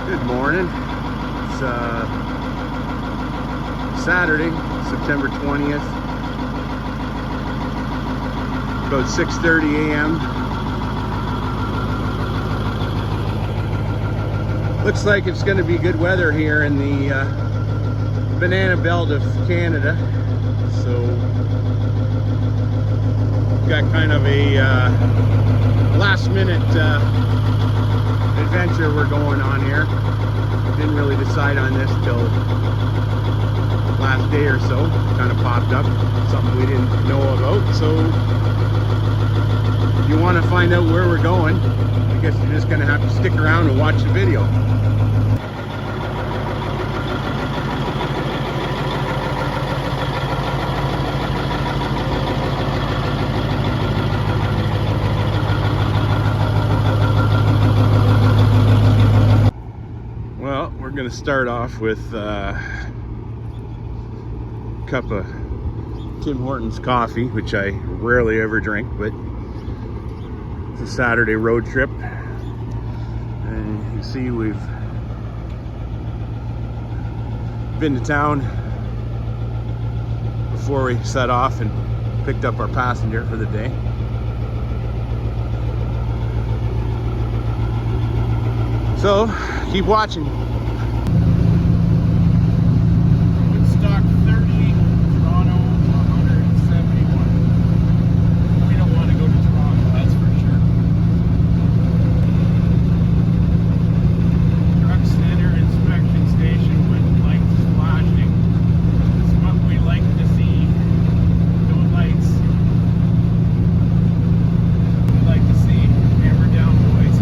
Good morning. It's Saturday, September 20th. About 6:30 a.m. Looks like it's going to be good weather here in the banana belt of Canada. So we've got kind of a last minute adventure we're going on here. Didn't really decide on this till last day or so. Kind of popped up, something we didn't know about. So if you want to find out where we're going, I guess you're just going to have to stick around and watch the video. We're going to start off with a cup of Tim Hortons coffee, which I rarely ever drink, but it's a Saturday road trip. And you can see we've been to town before we set off and picked up our passenger for the day. So keep watching. Woodstock 30, Toronto 171. We don't want to go to Toronto, that's for sure. Truck center inspection station with lights flashing. This is what we like to see. No lights. We like to see. Hammer down, boys.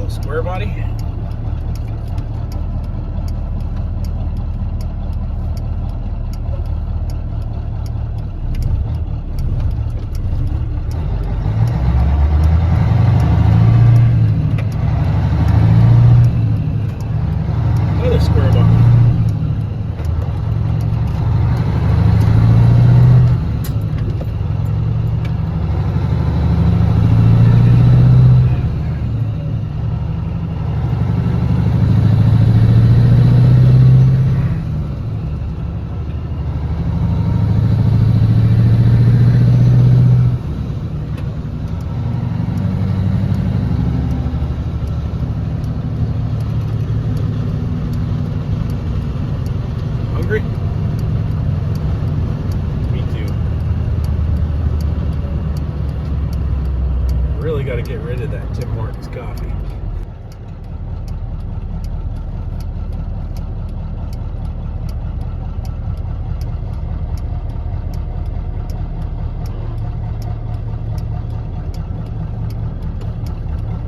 Square body. Another square body. Hungry? Me too. Really got to get rid of that Tim Hortons coffee.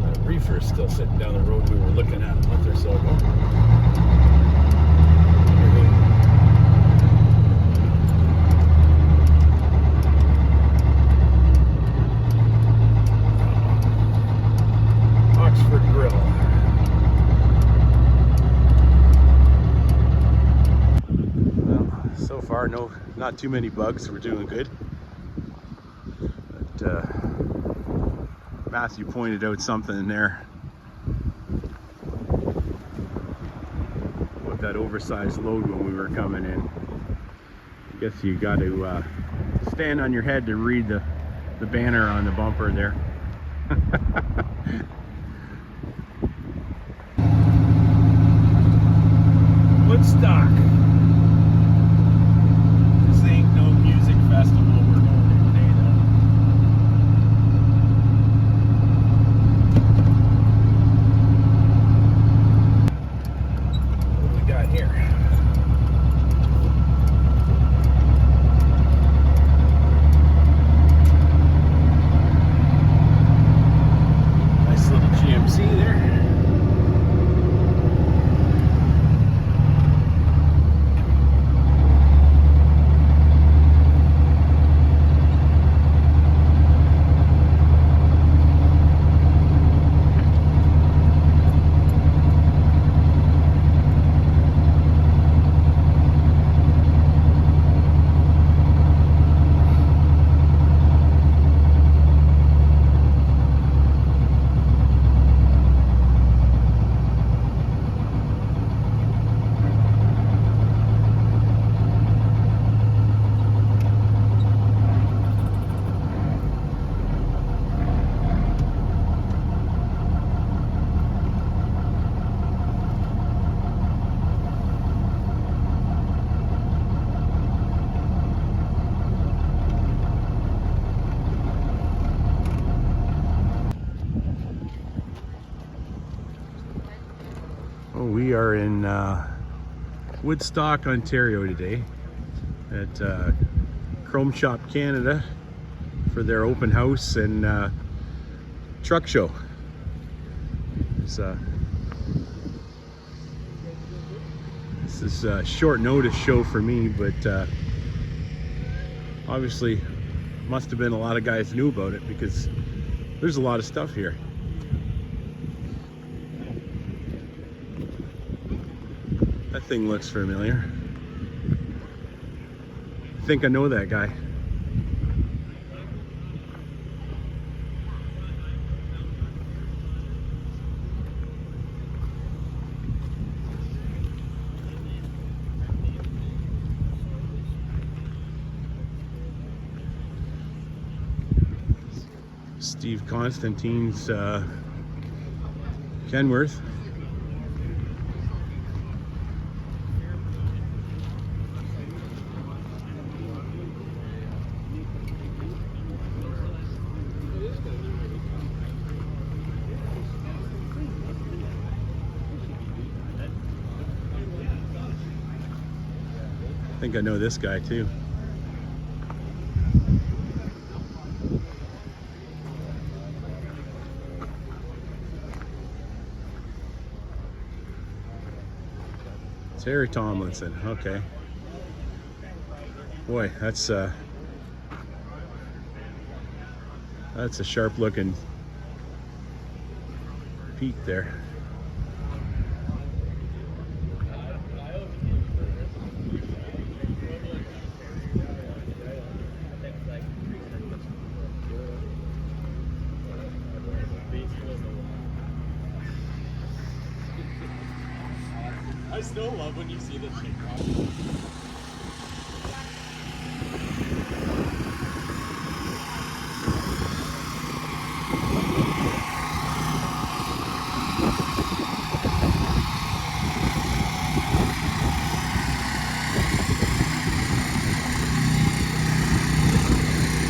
That reefer's still sitting down the road we were looking at a month or so ago. Grill. Well, so far, not too many bugs. We're doing good. But Matthew pointed out something in there with that oversized load when we were coming in. I guess you got to stand on your head to read the banner on the bumper there. Woodstock. This ain't no music festival we're going to today, though. What do we got here? Nice little GMC there. Oh, we are in Woodstock, Ontario today at Chrome Shop Canada for their open house and truck show. This is a short notice show for me, but obviously must have been a lot of guys knew about it because there's a lot of stuff here. That thing looks familiar. I think I know that guy. Steve Constantine's Kenworth. I think I know this guy too. Terry Tomlinson, okay. Boy, that's a sharp looking peak there. I still love when you see this thing.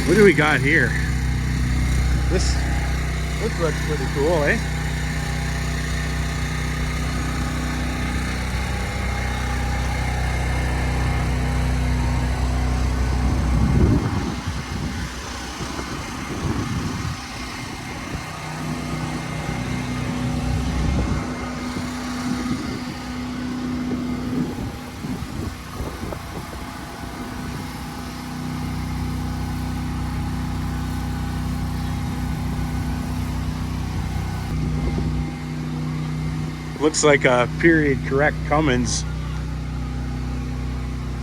What do we got here? This looks pretty cool, eh? Looks like a period correct Cummins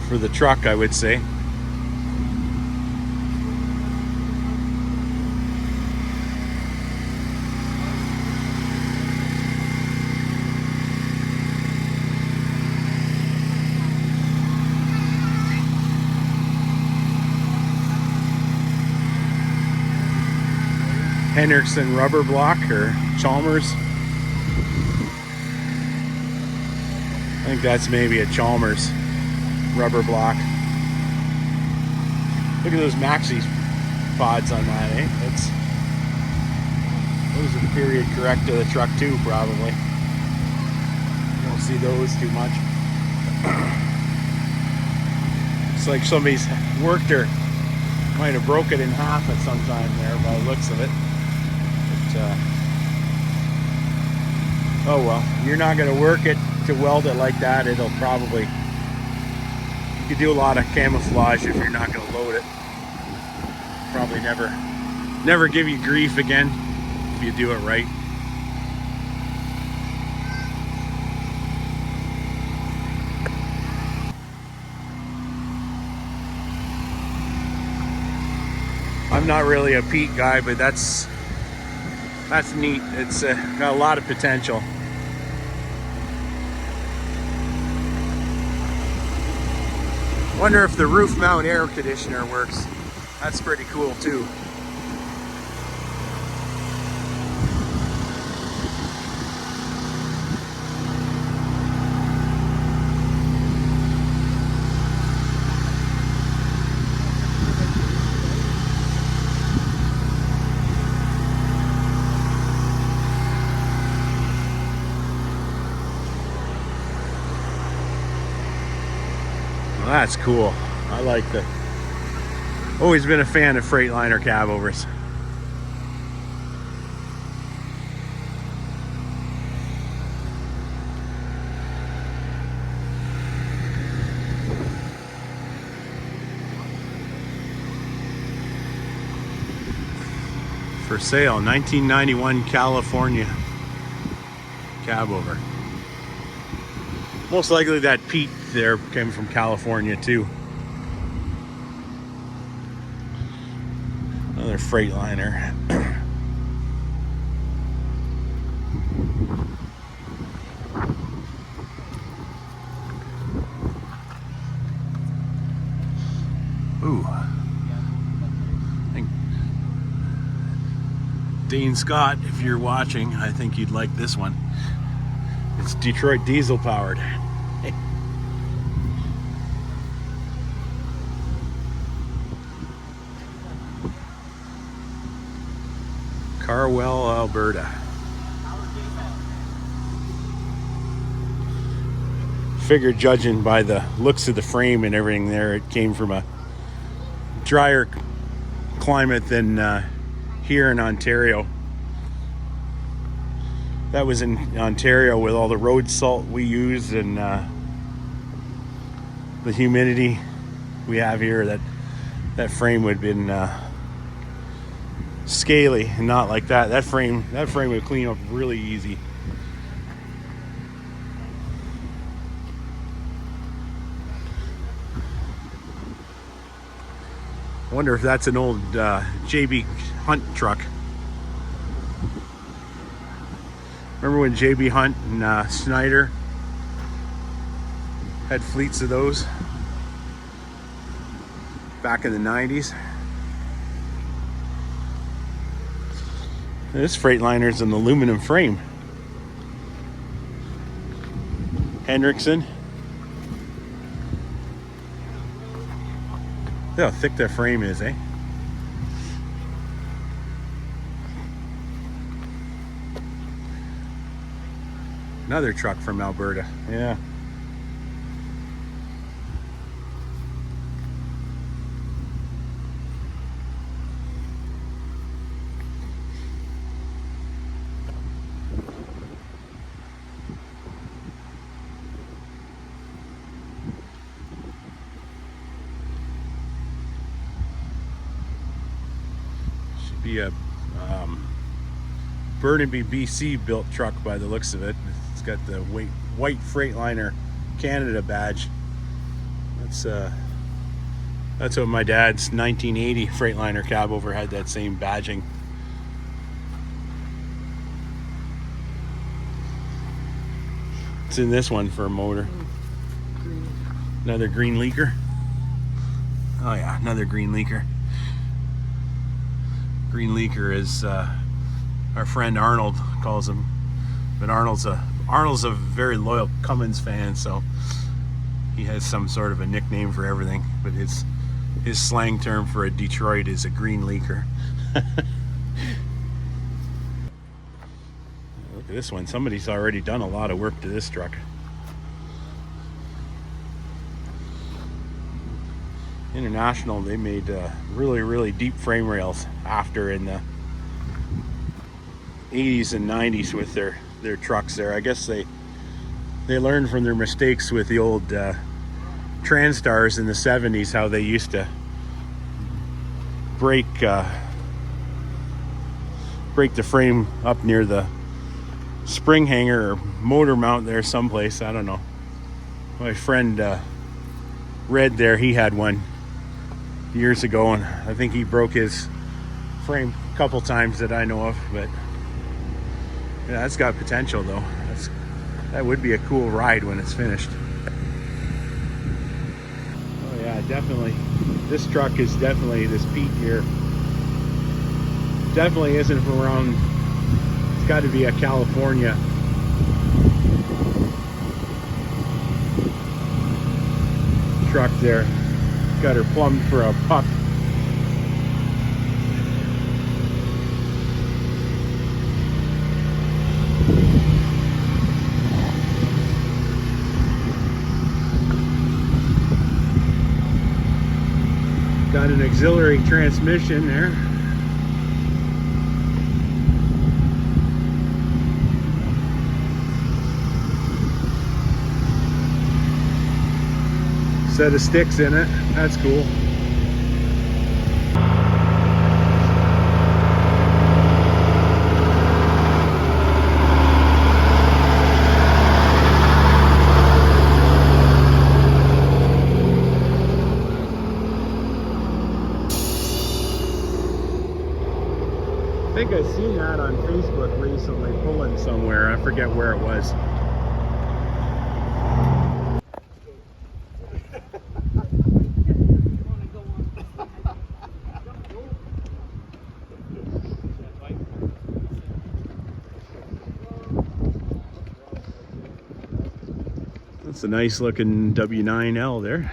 for the truck, I would say. Henriksen rubber block or Chalmers. I think that's maybe a Chalmers rubber block. Look at those maxi pods on that, eh? Those are period correct to the truck too, probably. You don't see those too much. It's like somebody's worked her, might have broke it in half at some time there by the looks of it. But, oh well, you're not going to work it to weld it like that. It'll probably, you could do a lot of camouflage if you're not going to load it. Probably never give you grief again if you do it right. I'm not really a peak guy, but that's neat. It's got a lot of potential. Wonder if the roof mount air conditioner works. That's pretty cool too. That's cool. I like the. Always been a fan of Freightliner cab overs. For sale, 1991 California cab over. Most likely that Pete there came from California too. Another Freightliner. Ooh. Dane Scott, if you're watching, I think you'd like this one. It's Detroit diesel powered. Carwell, Alberta. Figured, judging by the looks of the frame and everything there, it came from a drier climate than here in Ontario. That was in Ontario with all the road salt we use and the humidity we have here. That frame would have been scaly and not like that. That frame would clean up really easy. I wonder if that's an old JB Hunt truck. Remember when JB Hunt and Snyder had fleets of those back in the 90s? This Freightliner's an aluminum frame. Hendrickson. Look how thick that frame is, eh? Another truck from Alberta, yeah. Should be a Burnaby, BC built truck by the looks of it. It's got the white Freightliner Canada badge. That's what my dad's 1980 Freightliner cab over had, that same badging. It's in this one for a motor. Another green leaker. Oh yeah, another green leaker. Green leaker is our friend Arnold calls him, but Arnold's a very loyal Cummins fan, so he has some sort of a nickname for everything. But his slang term for a Detroit is a green leaker. Look at this one. Somebody's already done a lot of work to this truck. International, they made really deep frame rails after in the 80s and 90s with their trucks there. I guess they learned from their mistakes with the old Transtars in the 70s, how they used to break the frame up near the spring hanger or motor mount there someplace. I don't know. My friend Red there, he had one years ago, and I think he broke his frame a couple times that I know of, but yeah, that's got potential though. That would be a cool ride when it's finished. Oh yeah, definitely. This truck is definitely, this Pete here, definitely isn't from around, it's got to be a California truck there. Got her plumbed for a puck. an auxiliary transmission there. Set of sticks in it. That's cool. I think I've seen that on Facebook recently, pulling somewhere. I forget where it was. That's a nice looking W9L there.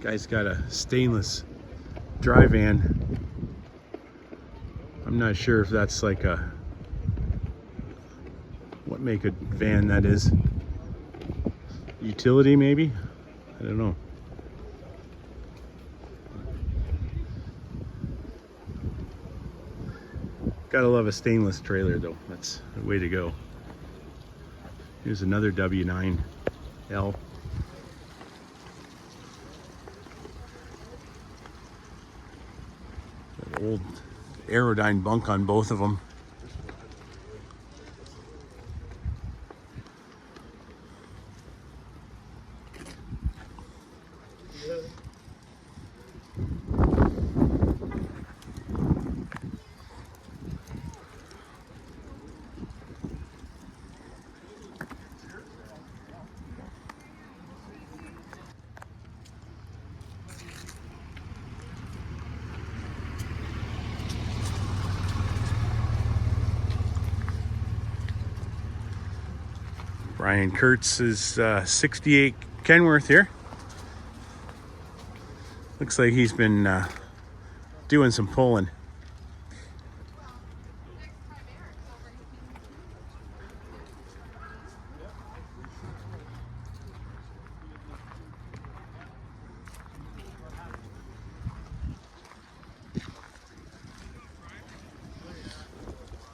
Guy's got a stainless dry van. I'm not sure if that's like a, what make of van that is. Utility maybe? I don't know. Gotta love a stainless trailer though. That's the way to go. Here's another W9L. Old Aerodyne bunk on both of them. Brian Kurtz is 68 Kenworth here. Looks like he's been doing some pulling.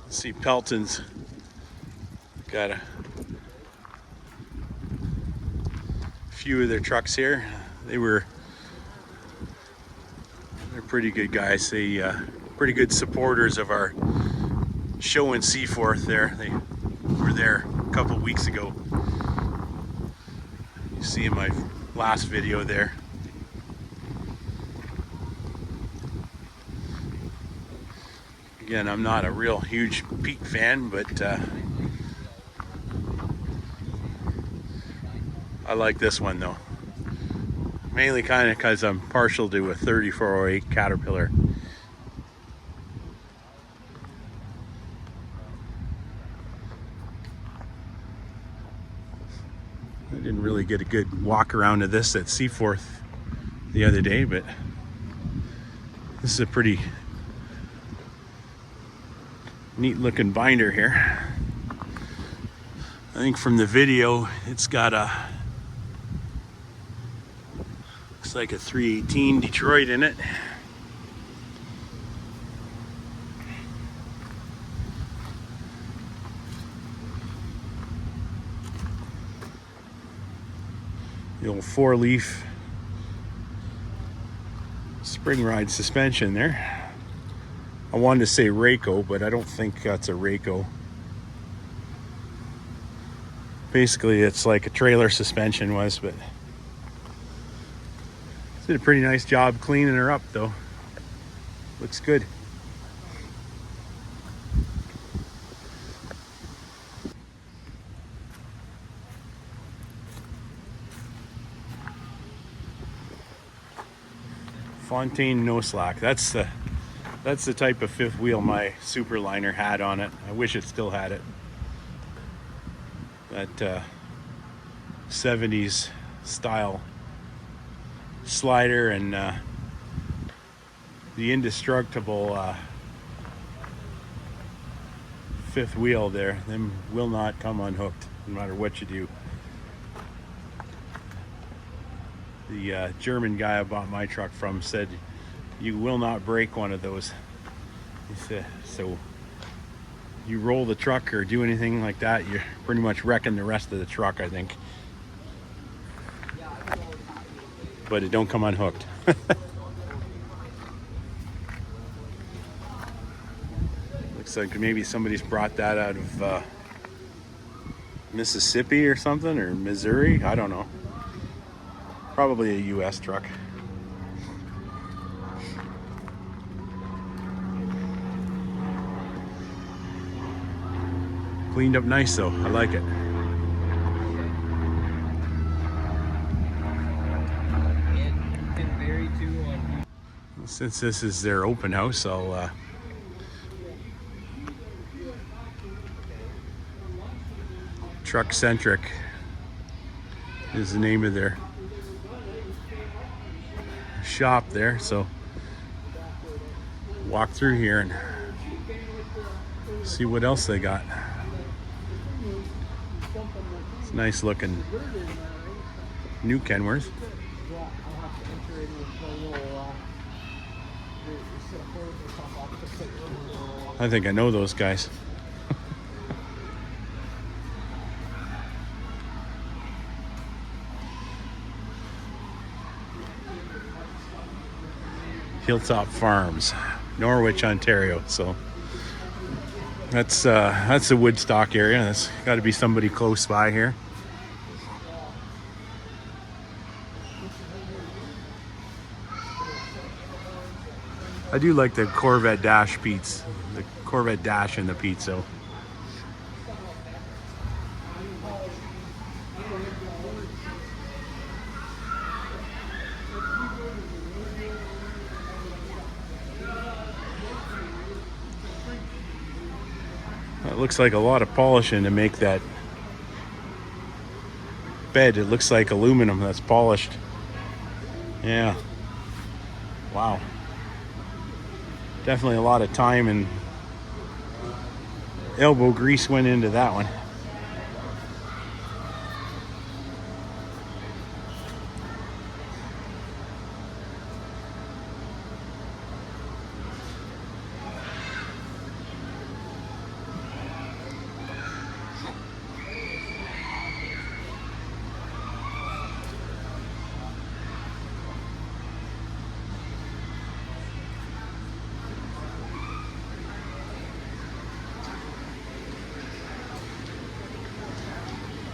Let's see, Pelton's got a few of their trucks here. They're pretty good guys. They pretty good supporters of our show in Seaforth there. They were there a couple of weeks ago. You see in my last video there. Again, I'm not a real huge Pete fan, but I like this one though. Mainly kind of because I'm partial to a 3408 Caterpillar. I didn't really get a good walk around of this at Seaforth the other day, but this is a pretty neat looking binder here. I think from the video it's got a, looks like a 318 Detroit in it. The old 4-leaf spring ride suspension there. I wanted to say Rayco, but I don't think that's a Rayco. Basically, it's like a trailer suspension was, but did a pretty nice job cleaning her up though. Looks good. Fontaine no slack. That's the type of fifth wheel my Superliner had on it. I wish it still had it. That 70s style slider and the indestructible fifth wheel there. Them will not come unhooked no matter what you do. The German guy I bought my truck from said, "You will not break one of those." He said, "So you roll the truck or do anything like that, you're pretty much wrecking the rest of the truck, I think." But it don't come unhooked. Looks like maybe somebody's brought that out of Mississippi or something, or Missouri. I don't know. Probably a U.S. truck. Cleaned up nice though. I like it. Since this is their open house, I'll Truck Centric is the name of their shop there. So walk through here and see what else they got. It's nice looking new Kenworth. I think I know those guys. Hilltop Farms, Norwich, Ontario. So that's the Woodstock area. That's got to be somebody close by here. I do like the Corvette Dash Pete's, the Corvette Dash and the Pizza. It looks like a lot of polishing to make that bed. It looks like aluminum that's polished. Yeah. Wow. Definitely a lot of time and elbow grease went into that one.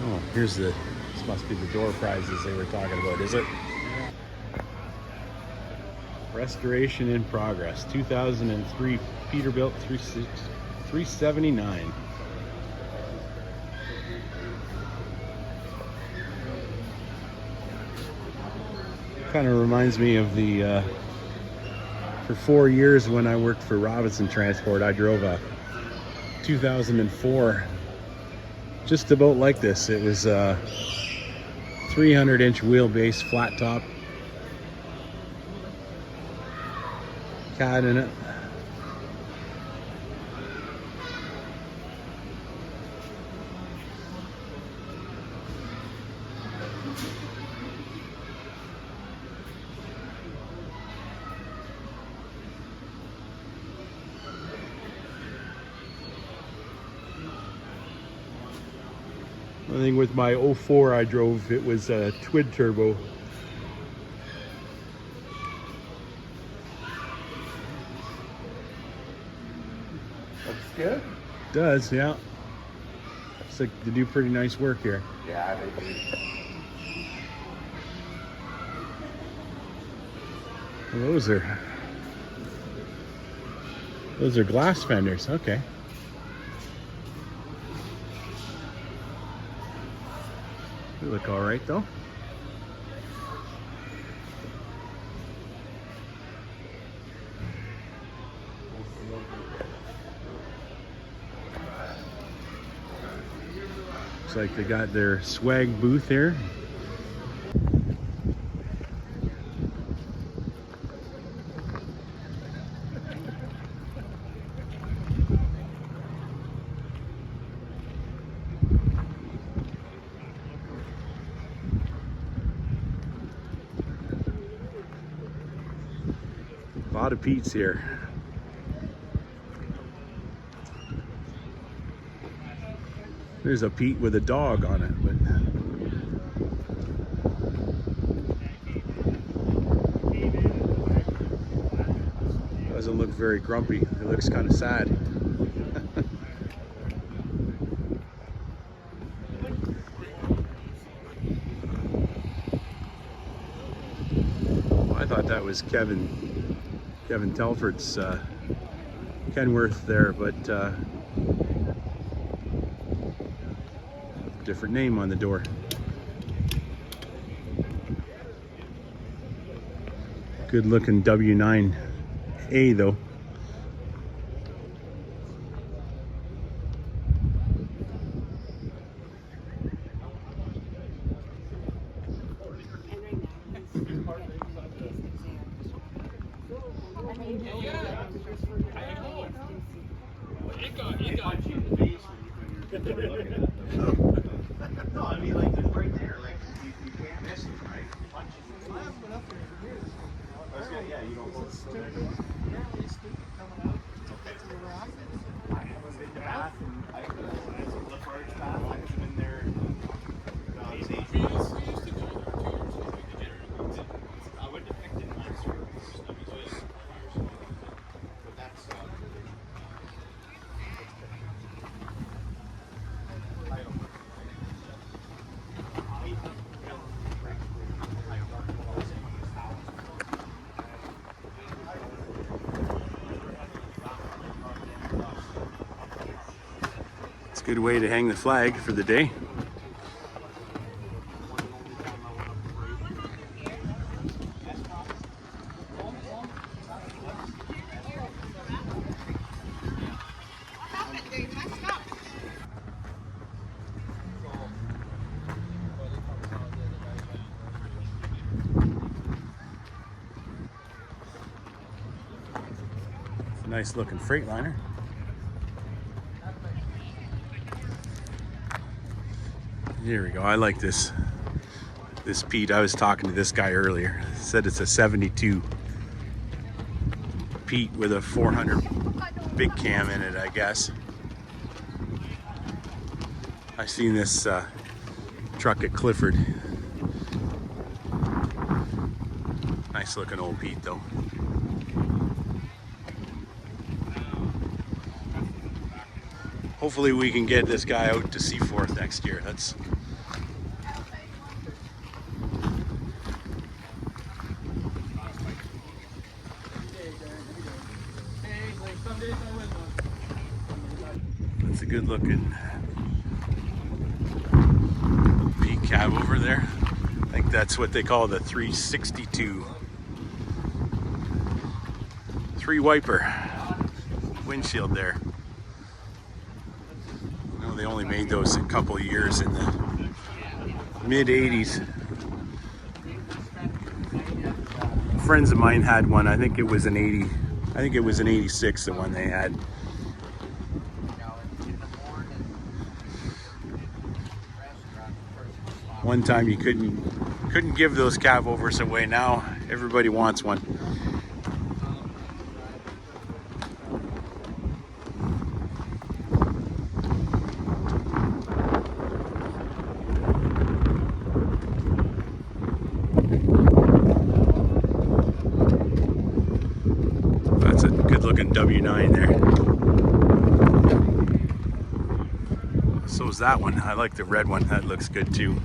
Oh, here's this must be the door prizes they were talking about, is it? Restoration in progress, 2003 Peterbilt 379. Kind of reminds me of the, for 4 years when I worked for Robinson Transport, I drove a 2004 just about like this. It was a 300-inch wheelbase, flat top, cat in it. I think with my 04 I drove, it was a twin turbo. Looks good. Does, yeah. Looks like they do pretty nice work here. Yeah, they do. Well, those are glass fenders. Okay. They look all right though. Looks like they got their swag booth here. lot of Pete's here. There's a Pete with a dog on it, but doesn't look very grumpy. It looks kind of sad. Well, I thought that was Kevin Telford's Kenworth there, but different name on the door. Good looking W9A though. No, I mean, like, they're right there. Like, you can't miss them, right? You punch it. Yeah, you don't want to. I haven't been to Bath, and I the Forge Bath. I haven't been there. I was 8 years. I went to Picton last year. But that's It's a good way to hang the flag for the day. It's a nice looking Freightliner. Here we go. I like this Pete. I was talking to this guy earlier. He said it's a 72 Pete with a 400 big cam in it, I guess. I seen this truck at Clifford. Nice looking old Pete though. Hopefully we can get this guy out to Seaforth next year. That's a good looking Pete cab over there. I think that's what they call the 362. 3 wiper windshield there. They only made those a couple of years in the mid 80s. Friends of mine had one. I think it was an 80. I think it was an 86, the one they had. One time you couldn't give those cab overs away. Now everybody wants one. That's a good looking W9 there. So is that one. I like the red one. That looks good too.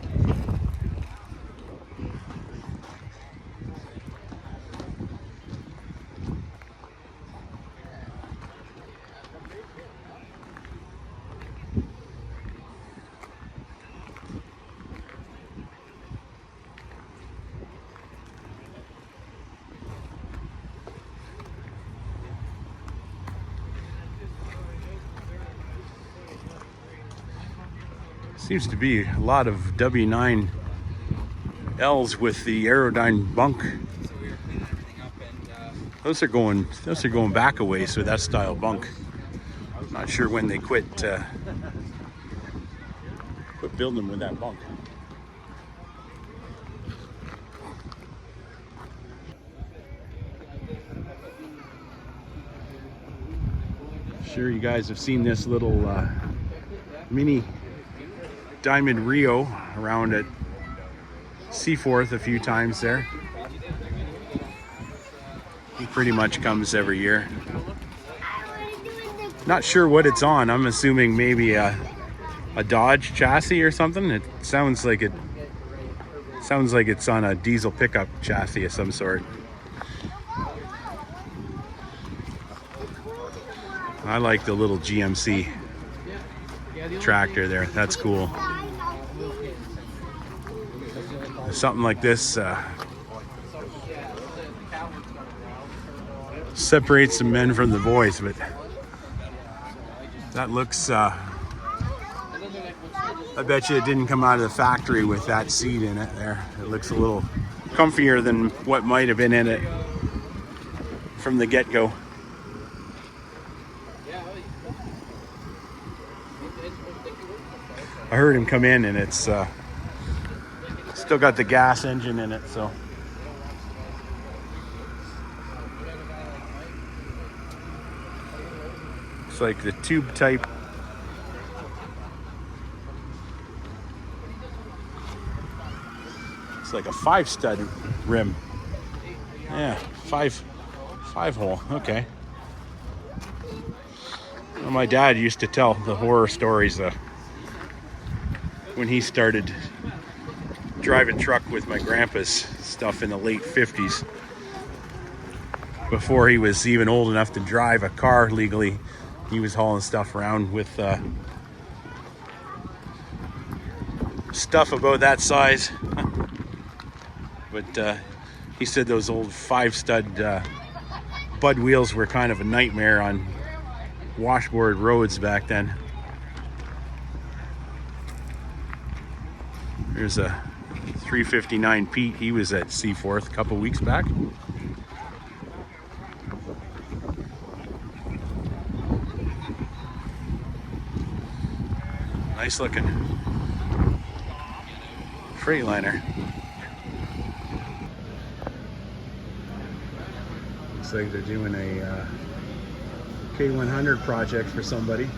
Seems to be a lot of W9Ls with the Aerodyne bunk. Those are going back a ways with that style bunk. Not sure when they quit building them with that bunk. sure you guys have seen this little mini Diamond Rio around at Seaforth a few times there. He pretty much comes every year. Not sure what it's on. I'm assuming maybe a Dodge chassis or something. It sounds like it's on a diesel pickup chassis of some sort. I like the little GMC tractor there. That's cool. Something like this separates the men from the boys, but that looks I bet you it didn't come out of the factory with that seat in it there. It looks a little comfier than what might have been in it from the get-go. I heard him come in and it's still got the gas engine in it, so. It's like the tube type. It's like a 5-stud rim. Yeah, five hole, okay. Well, my dad used to tell the horror stories when he started driving truck with my grandpa's stuff in the late 50s. Before he was even old enough to drive a car legally, he was hauling stuff around with stuff about that size. But he said those old 5-stud Bud wheels were kind of a nightmare on washboard roads back then. There's a 359 Pete. He was at Seaforth a couple weeks back. Nice looking Freightliner. Looks like they're doing a K100 project for somebody.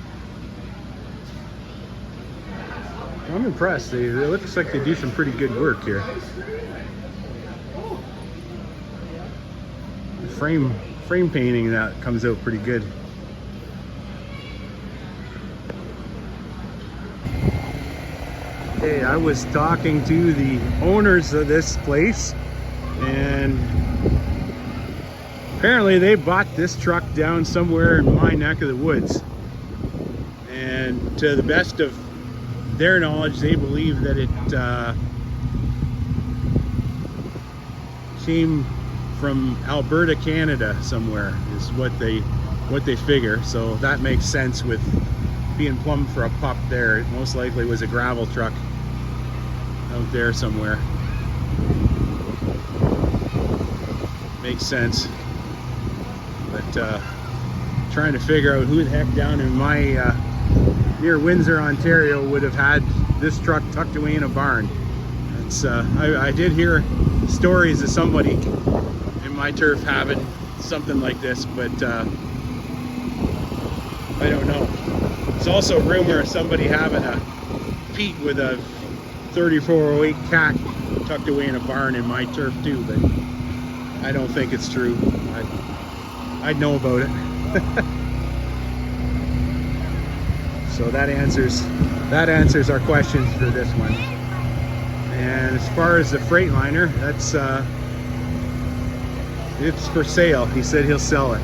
I'm impressed. It looks like they do some pretty good work here. The frame painting that comes out pretty good. Hey, I was talking to the owners of this place, and apparently they bought this truck down somewhere in my neck of the woods. And to the best of their knowledge, they believe that it came from Alberta, Canada somewhere, is what they figure. So that makes sense with being plumbed for a pup there. It most likely was a gravel truck out there somewhere. Makes sense. But trying to figure out who the heck down in my near Windsor, Ontario would have had this truck tucked away in a barn. It's I did hear stories of somebody in my turf having something like this, but I don't know. There's also a rumor of somebody having a Pete with a 3408 cat tucked away in a barn in my turf too, but I don't think it's true. I'd know about it. So that answers our questions for this one. And as far as the Freightliner, that's it's for sale. He said he'll sell it.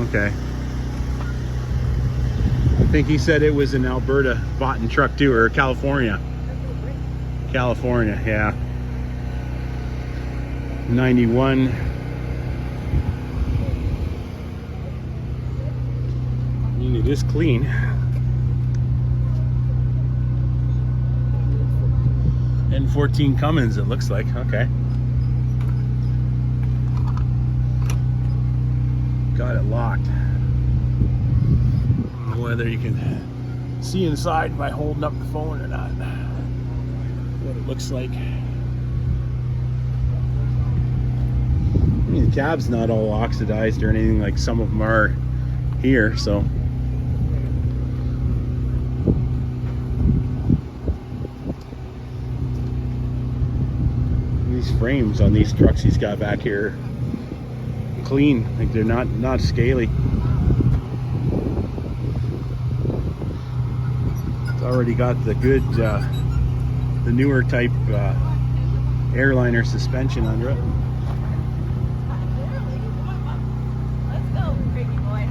Okay. I think he said it was in Alberta bought and truck too, or California. California, yeah. 91. I mean, it is clean. N14 Cummins, it looks like. Okay. Got it locked. I don't know whether you can see inside by holding up the phone or not. What it looks like. mean, the cab's not all oxidized or anything like some of them are here, so. These frames on these trucks he's got back here, clean, like they're not scaly. It's already got the good, the newer type airliner suspension under it. Let's go, pretty boy.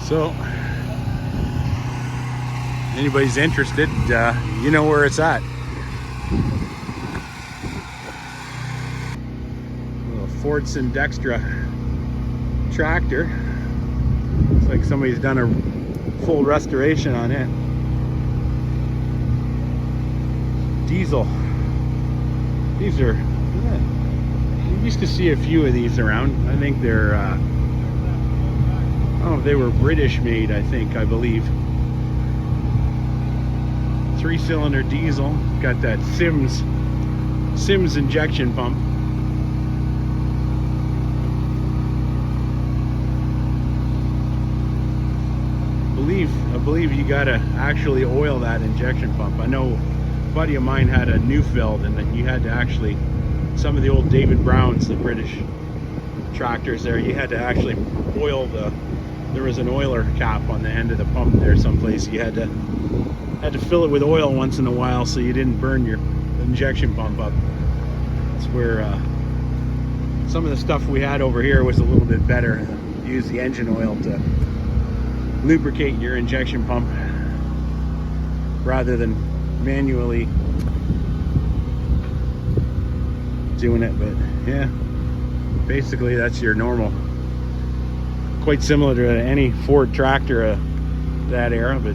So, anybody's interested, you know where it's at. Little Fordson Dextra tractor. Looks like somebody's done a full restoration on it. Diesel. These are, you used to see a few of these around. I think they're, oh, they were British made, I believe. 3-cylinder diesel. Got that Sims injection pump. I believe you gotta actually oil that injection pump. I know a buddy of mine had a Newfield, and then you had to actually, some of the old David Browns, the British tractors there, you had to actually oil there was an oiler cap on the end of the pump there someplace. You had to fill it with oil once in a while so you didn't burn your injection pump up. That's where some of the stuff we had over here was a little bit better. Use the engine oil to lubricate your injection pump rather than manually doing it. But yeah, basically that's your normal, quite similar to any Ford tractor of that era, but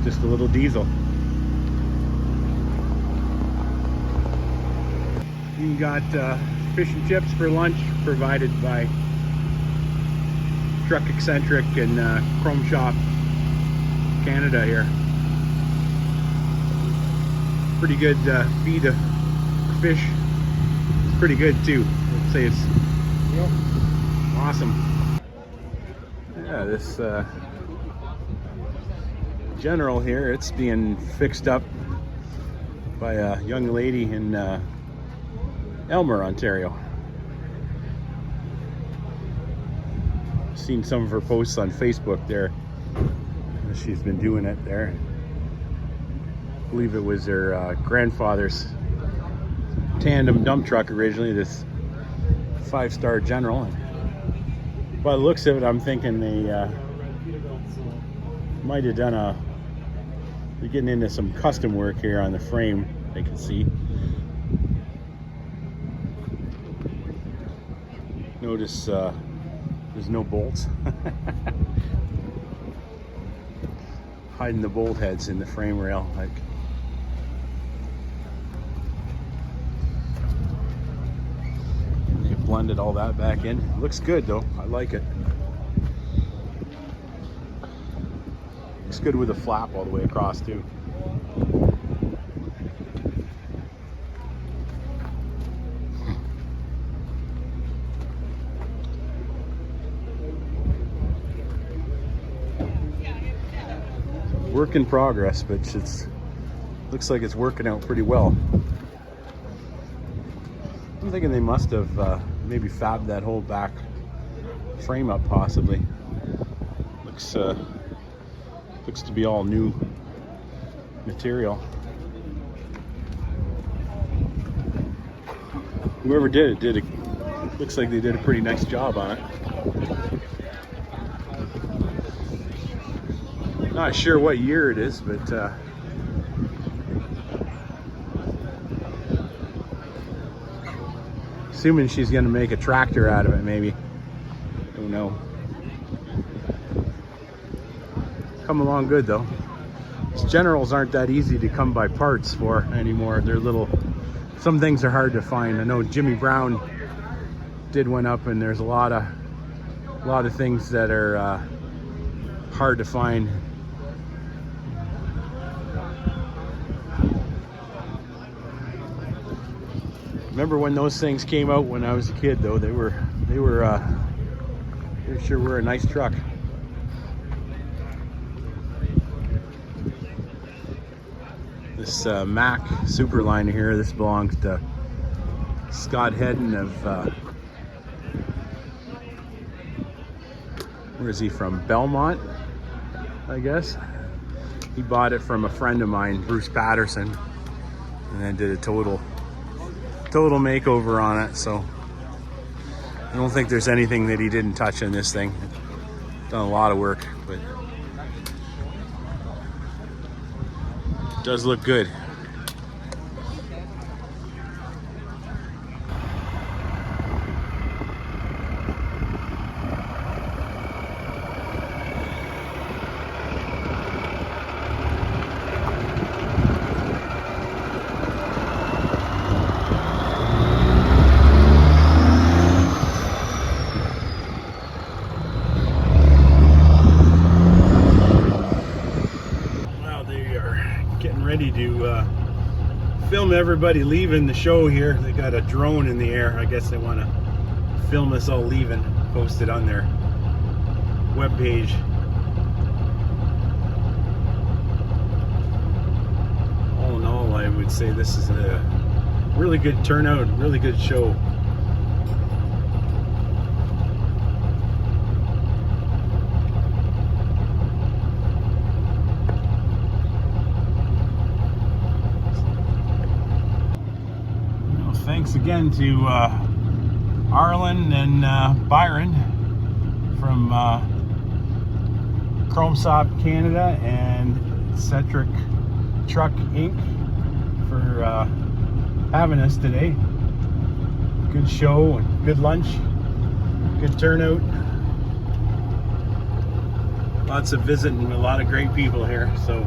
just a little diesel. You got fish and chips for lunch provided by Truck Centric and Chrome Shop Canada here. Pretty good feed of fish. It's pretty good too. I'd say it's awesome. Yeah, this General here, it's being fixed up by a young lady in Elmer, Ontario. Seen some of her posts on Facebook there. She's been doing it there. I believe it was her grandfather's tandem dump truck originally, this 5-star General. And by the looks of it, I'm thinking they might have done they're getting into some custom work here on the frame, I can see. Notice there's no bolts. Hiding the bolt heads in the frame rail. Like, they blended all that back in. Looks good though. I like it. Looks good with a flap all the way across too. Work in progress, but it's looks like it's working out pretty well. I'm thinking they must have maybe fabbed that whole back frame up, possibly. Looks to be all new material. Whoever did it looks like they did a pretty nice job on it. Not sure what year it is, but assuming she's going to make a tractor out of it, maybe. Don't know. Come along good though. These Generals aren't that easy to come by parts for anymore. They're some things are hard to find. I know Jimmy Brown did one up, and there's a lot of A lot of things that are hard to find. Remember when those things came out when I was a kid, though? They sure were a nice truck. This Mack Superliner here, this belongs to Scott Hedden of, where is he from? Belmont, I guess. He bought it from a friend of mine, Bruce Patterson, and then did a total makeover on it. So I don't think there's anything that he didn't touch in this thing. Done a lot of work, but it does look good. Ready to film everybody leaving the show here. They got a drone in the air. I guess they want to film us all leaving, post it on their webpage. All in all, I would say this is a really good turnout, really good show. Thanks again to Arlen and Byron from Chrome Shop Canada and Centric Truck Inc. for having us today. Good show and good lunch, good turnout. Lots of visiting with a lot of great people here, so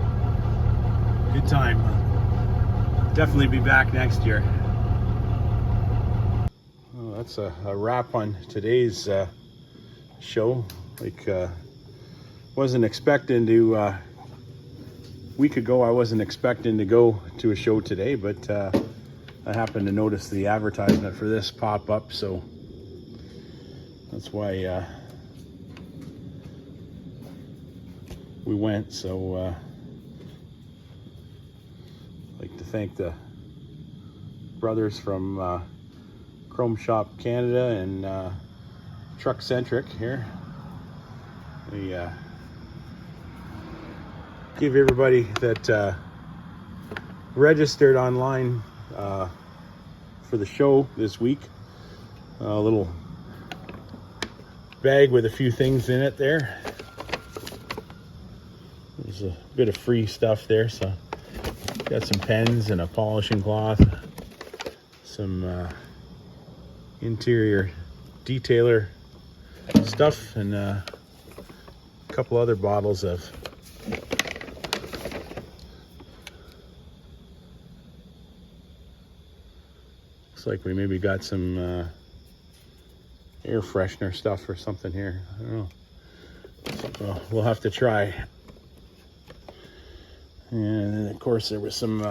good time. Definitely be back next year. That's a wrap on today's show. Wasn't expecting to, a week ago I wasn't expecting to go to a show today, but I happened to notice the advertisement for this pop up, so that's why we went. So I'd like to thank the brothers from Chrome Shop Canada and Truck Centric here. We give everybody that registered online for the show this week a little bag with a few things in it there. There's a bit of free stuff there, so got some pens and a polishing cloth, some interior detailer stuff, and a couple other bottles of looks like we maybe got some air freshener stuff or something here. I don't know. Well, we'll have to try. And then of course there was some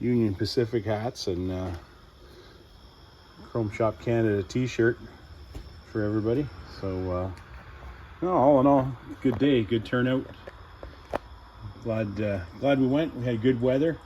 Union Pacific hats and Chrome Shop Canada t-shirt for everybody. So no, all in all, good day, good turnout. Glad we went. We had good weather.